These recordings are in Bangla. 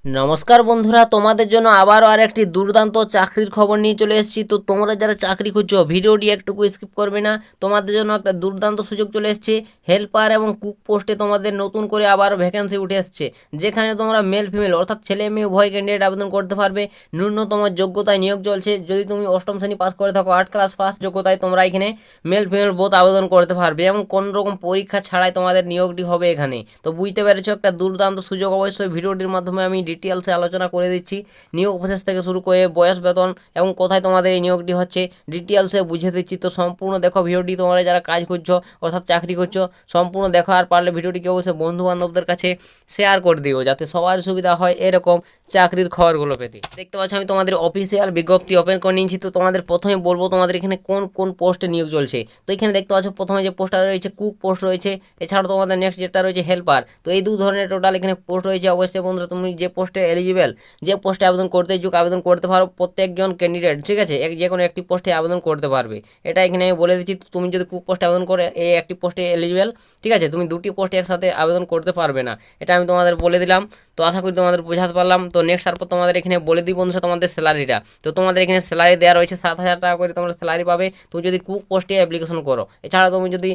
নমস্কার বন্ধুরা, তোমাদের জন্য আবারও আরেকটি দুর্দান্ত চাকরির খবর নিয়ে চলে এসেছি। তো তোমরা যারা চাকরি খুঁজছো ভিডিওটি একটুকু স্কিপ করবে না। তোমাদের জন্য একটা দুর্দান্ত সুযোগ চলে এসেছে। হেল্পার এবং কুক পোস্টে তোমাদের নতুন করে আবার ভ্যাকেন্সি উঠে এসছে, যেখানে তোমরা মেল ফিমেল অর্থাৎ ছেলে মেয়ে উভয় ক্যান্ডিডেট আবেদন করতে পারবে। ন্যূনতম যোগ্যতায় নিয়োগ চলছে। যদি তুমি অষ্টম শ্রেণী পাস করে থাকো, 8 ক্লাস পাস যোগ্যতায় তোমরা এখানে মেল ফিমেল বোথ আবেদন করতে পারবে এবং কোনো রকম পরীক্ষা ছাড়াই তোমাদের নিয়োগটি হবে এখানে। তো বুঝতে পেরেছো, একটা দুর্দান্ত সুযোগ। অবশ্যই ভিডিওটির মাধ্যমে আমি ডিটেলসে আলোচনা করে দিচ্ছি। নিয়োগ প্রসেস থেকে শুরু করে বয়স, বেতন এবং কোথায় তোমাদের এই নিয়োগটি হচ্ছে ডিটেলসে বুঝিয়ে দিচ্ছি। তো সম্পূর্ণ দেখো ভিডিওটি, তোমরা যারা কাজ করছো অর্থাৎ চাকরি করছো সম্পূর্ণ দেখো। আর পারলে ভিডিওটিকে অবশ্যই বন্ধু বান্ধবদের কাছে শেয়ার করে দিও, যাতে সবার সুবিধা হয় এরকম চাকরির খবরগুলো পেতে। দেখতে পাচ্ছ আমি তোমাদের অফিসিয়াল বিজ্ঞপ্তি ওপেন করে নিয়েছি। তো তোমাদের প্রথমে বলবো তোমাদের এখানে কোন কোন পোস্টে নিয়োগ চলছে। তো এখানে দেখতে পাচ্ছ প্রথমে যে পোস্টটা রয়েছে কুক পোস্ট রয়েছে, এছাড়াও তোমাদের নেক্সট যেটা রয়েছে হেল্পার। তো এই দু ধরনের টোটাল এখানে পোস্ট রয়েছে। অবশ্যই বন্ধুরা তুমি যে পোস্টে এলিজিবল, যে পোস্টে আবেদন করতে ইচ্ছুক আবেদন করতে পারো। প্রত্যেকজন ক্যান্ডিডেট ঠিক আছে যে কোনো একটি পোস্টে আবেদন করতে পারবে, এটা এখানে আমি বলে দিচ্ছি। তুমি যদি কুক পোস্টে আবেদন করে এই একটি পোস্টে এলিজিবল, ঠিক আছে, তুমি দুটি পোস্টে একসাথে আবেদন করতে পারবে না, এটা আমি তোমাদের বলে দিলাম। তো আশা করি তোমাদের বোঝাতে পারলাম। তো নেক্সট তারপর তোমাদের এখানে বলে দিই বন্ধুরা তোমাদের স্যালারিটা। তো তোমাদের এখানে স্যালারি দেওয়া রয়েছে 7,000 টাকা করে তোমরা স্যালারি পাবে তুমি যদি কুক পোস্টে অ্যাপ্লিকেশন করো। এছাড়া তুমি যদি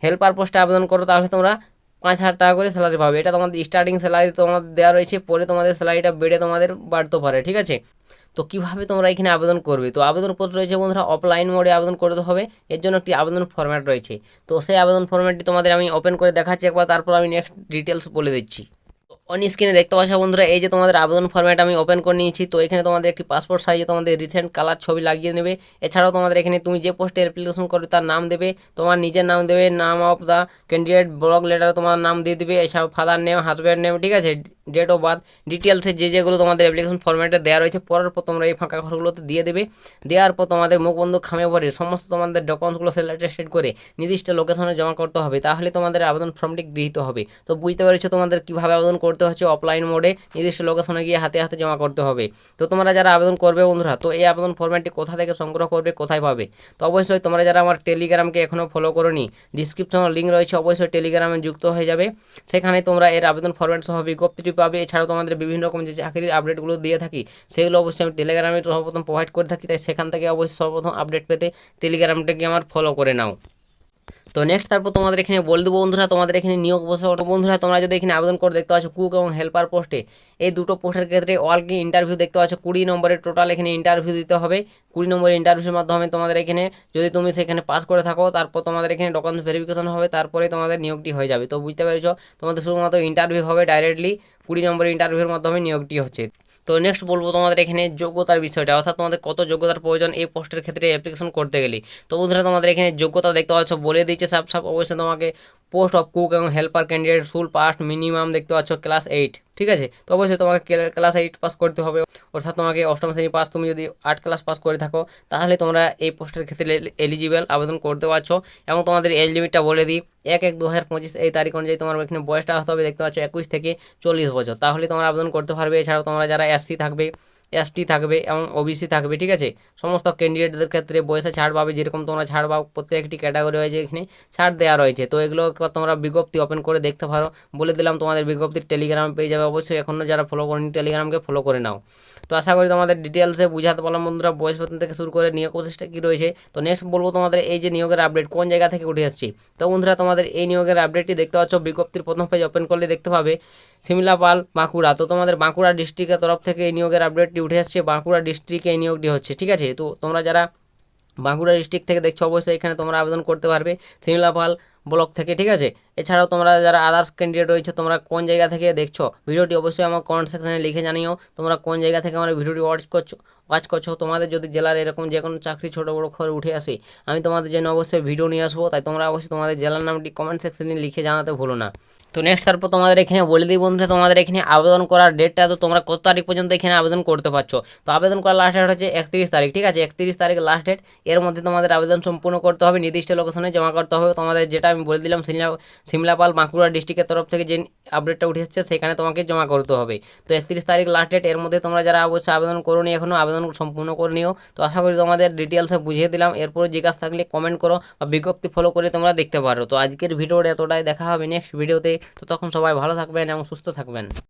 হেল্পার পোস্টে আবেদন করো তাহলে তোমরা 5,000 টাকা করে স্যালারি পাবে। এটা তোমাদের স্টার্টিং স্যালারি তোমাদের দেওয়া রয়েছে, পরে তোমাদের স্যালারিটা বেড়ে তোমাদের বাড়তে পারে, ঠিক আছে। তো কীভাবে তোমরা এখানে আবেদন করবে, তো আবেদনপত্র রয়েছে বন্ধুরা অফলাইন মোডে আবেদন করতে হবে। এর জন্য একটি আবেদন ফরম্যাট রয়েছে। তো সেই আবেদন ফরম্যাটটি তোমাদের আমি ওপেন করে দেখাচ্ছি একবার, তারপর আমি নেক্সট ডিটেলস বলে দিচ্ছি। অন স্ক্রিনে দেখতে পাচ্ছ বন্ধুরা, এই যে তোমাদের আবেদন ফরম্যাট আমি ওপেন করে নিয়েছি। তো এখানে তোমাদের একটি পাসপোর্ট সাইজে তোমাদের রিসেন্ট কালার ছবি লাগিয়ে নেবে। এছাড়াও তোমাদের এখানে তুমি যে পোস্টে অ্যাপ্লিকেশন করবে তার নাম দেবে, তোমার নিজের নাম দেবে, নাম অফ দ্য ক্যান্ডিডেট, ব্লক লেটারে তোমার নাম দিয়ে দিবে, এছাড়াও ফাদার নেম, হাজব্যান্ড নেম, ঠিক আছে, ডেট অফ বার্থ ডিটেলসে যেগুলো তোমাদের অ্যাপ্লিকেশন ফরম্যাটে দেওয়া রয়েছে। পরের পর তোমরা এই ফাঁকা ঘরগুলোতে দিয়ে দেবে। দেওয়ার পর তোমাদের মুখবন্ধ খামে ভরে সমস্ত তোমাদের ডকুমেন্টসগুলো সেলেক্টেড করে নির্দিষ্ট লোকেশনে জমা করতে হবে, তাহলে তোমাদের আবেদন ফর্মটি গৃহীত হবে। তো বুঝতে পেরেছো তোমাদের কীভাবে আবেদন করতে হচ্ছে। অফলাইন মোডে নির্দিষ্ট লোকেশনে গিয়ে হাতে হাতে জমা করতে হবে। তো তোমরা যারা আবেদন করবে বন্ধুরা, তো এই আবেদন ফরম্যাটটি কোথা থেকে সংগ্রহ করবে, কোথায় পাবে, তো অবশ্যই তোমরা যারা আমার টেলিগ্রামকে এখনও ফলো করোনি, ডিসক্রিপশনে লিঙ্ক রয়েছে, অবশ্যই টেলিগ্রামে যুক্ত হয়ে যাবে। সেখানে তোমরা এর আবেদন ফরম্যাট সহ বিজ্ঞপ্তিটি পাবে। এছাড়াও তোমাদের বিভিন্ন রকম যে চাকরির আপডেটগুলো দিয়ে থাকি সেগুলো অবশ্যই আমি টেলিগ্রামে সর্বপ্রথম প্রোভাইড করে থাকি, তাই সেখান থেকে অবশ্যই সর্বপ্রথম আপডেট পেতে টেলিগ্রামটাকে আমার ফলো করে নাও। তো নেক্সট তারপর তোমাদের এখানে বলে দেবো বন্ধুরা তোমাদের এখানে নিয়োগ বসে বন্ধুরা, তোমরা যদি এখানে আবেদন করে দেখতে পাচ্ছ কুক এবং হেল্পার পোস্টে, এই দুটো পোস্টের ক্ষেত্রে অলকে ইন্টারভিউ দেখতে পাচ্ছ 20 নম্বরের টোটাল এখানে ইন্টারভিউ দিতে হবে। 20 নম্বরের ইন্টারভিউর মাধ্যমে তোমাদের এখানে যদি তুমি সেখানে পাস করে থাকো, তারপর তোমাদের এখানে ডকুমেন্টস ভেরিফিকেশন হবে, তারপরে তোমাদের নিয়োগটি হয়ে যাবে। তো বুঝতে পেরেছো তোমাদের শুধুমাত্র ইন্টারভিউ হবে, ডাইরেক্টলি 20 নম্বরের ইন্টারভিউর মাধ্যমে নিয়োগটি হচ্ছে। তো নেক্সট বলবো তোমাদের এখানে যোগ্যতার বিষয়টা, অর্থাৎ তোমাদের কত যোগ্যতার প্রয়োজন এই পোস্টের ক্ষেত্রে অ্যাপ্লিকেশন করতে গেলে। তো বন্ধুরা তোমাদের এখানে যোগ্যতা দেখতে পাচ্ছ বলে দিচ্ছে সাপ সাপ। অবশ্যই তোমাকে পোস্ট অফ কুক এবং হেল্পার ক্যান্ডিডেট শুল পাস মিনিমাম দেখতে পাচ্ছ ক্লাস 8, ঠিক আছে। তো অবশ্যই তোমাকে ক্লাস 8 পাস করতে হবে, অর্থাৎ তোমাকে অষ্টম শ্রেণী পাস। তুমি যদি 8 ক্লাস পাস করে থাকো তাহলে তোমরা এই পোস্টের ক্ষেত্রে এলিজিবল আবেদন করতে পারছো। এবং তোমাদের এজ লিমিটটা বলে দিই, 1/1/2025 এই তারিখ অনুযায়ী তোমার এখানে বয়সটা আসতে হবে, দেখতে পাচ্ছ 21 থেকে 40 বছর, তাহলে তোমরা আবেদন করতে পারবে। এছাড়াও তোমরা যারা এসসি থাকবে, এসটি থাকবে এবং ওবিসি থাকবে, ঠিক আছে, সমস্ত ক্যান্ডিডেটদের ক্ষেত্রে বয়সে ছাড় পাবে। যেরকম তোমরা ছাড় পাও প্রত্যেকটি ক্যাটাগরি হয়েছে এখানে ছাড় দেওয়া রয়েছে। তো এগুলো তোমরা বিজ্ঞপ্তি ওপেন করে দেখতে পারো, বলে দিলাম তোমাদের বিজ্ঞপ্তির টেলিগ্রামে পেয়ে যাবে। অবশ্যই এখনও যারা ফলো করেনি টেলিগ্রামকে ফলো করে নাও। তো আশা করি তোমাদের ডিটেলসে বুঝাতে পারলাম বন্ধুরা, বয়স বেতন থেকে শুরু করে নিয়োগ প্রসেসটা কী রয়েছে। তো নেক্সট বলবো তোমাদের এই যে নিয়োগের আপডেট কোন জায়গা থেকে উঠে আসছে। তো বন্ধুরা তোমাদের এই নিয়োগের আপডেটটি দেখতে পাচ্ছ বিজ্ঞপ্তির প্রথম পেজ ওপেন করলে দেখতে পাবে শিমলাপাল বাঁকুড়া। তো তোমাদের বাঁকুড়া ডিস্ট্রিক্টের তরফ থেকে এই নিয়োগের আপডেটটি উঠে আসছে, বাঁকুড়া ডিস্ট্রিক্টে এই নিয়োগটি হচ্ছে, ঠিক আছে। তো তোমরা যারা বাঁকুড়া ডিস্ট্রিক্ট থেকে দেখছো অবশ্যই এখানে তোমরা আবেদন করতে পারবে শিমলাপাল ব্লক থেকে, ঠিক আছে। এছাড়াও তোমরা যারা আদার্স ক্যান্ডিডেট রয়েছে তোমরা কোন জায়গা থেকে দেখছো ভিডিওটি অবশ্যই আমার কমেন্ট সেকশনে লিখে জানিও তোমরা কোন জায়গা থেকে আমার ভিডিওটি ওয়াচ করছো। তোমাদের যদি জেলার এরকম যে কোনো চাকরি ছোটো বড়ো খবর উঠে আসে আমি তোমাদের জন্য অবশ্যই ভিডিও নিয়ে আসবো, তাই তোমরা অবশ্যই তোমাদের জেলার নামটি কমেন্ট সেকশনে লিখে জানাতে ভুলো না। তো নেক্সট তারপর তোমাদের এখানে বলে দিই বন্ধুরা তোমাদের এখানে আবেদন করার ডেটটা, তো তোমরা কত তারিখ পর্যন্ত এখানে আবেদন করতে পারছো। তো আবেদন করার লাস্ট ডেট হচ্ছে 31 তারিখ, ঠিক আছে, 31 তারিখ লাস্ট ডেট। এর মধ্যে তোমাদের আবেদন সম্পূর্ণ করতে হবে, নির্দিষ্ট লোকেশনে জমা করতে হবে। তোমাদের যেটা আমি বলে দিলাম শিমলাপাল বাঁকুড়া ডিস্ট্রিক্টের তরফ থেকে যে আপডেটটা উঠে এসেছে সেখানে তোমাকে জমা করতে হবে। তো 31 তারিখ লাস্ট ডেট, এর মধ্যে তোমরা যারা অবশ্যই আবেদন করোনি এখনও আবেদন সম্পূর্ণ করে নিও। তো আশা করি তোমাদের ডিটেলসে বুঝিয়ে দিলাম। এরপরে জিজ্ঞাসা থাকলে কমেন্ট করো বা বিজ্ঞপ্তি ফলো করে তোমরা দেখতে পারো। তো আজকের ভিডিওটা এতটাই, দেখা হবে নেক্সট ভিডিওতে। তো তখন সবাই ভালো থাকবেন এবং সুস্থ থাকবেন।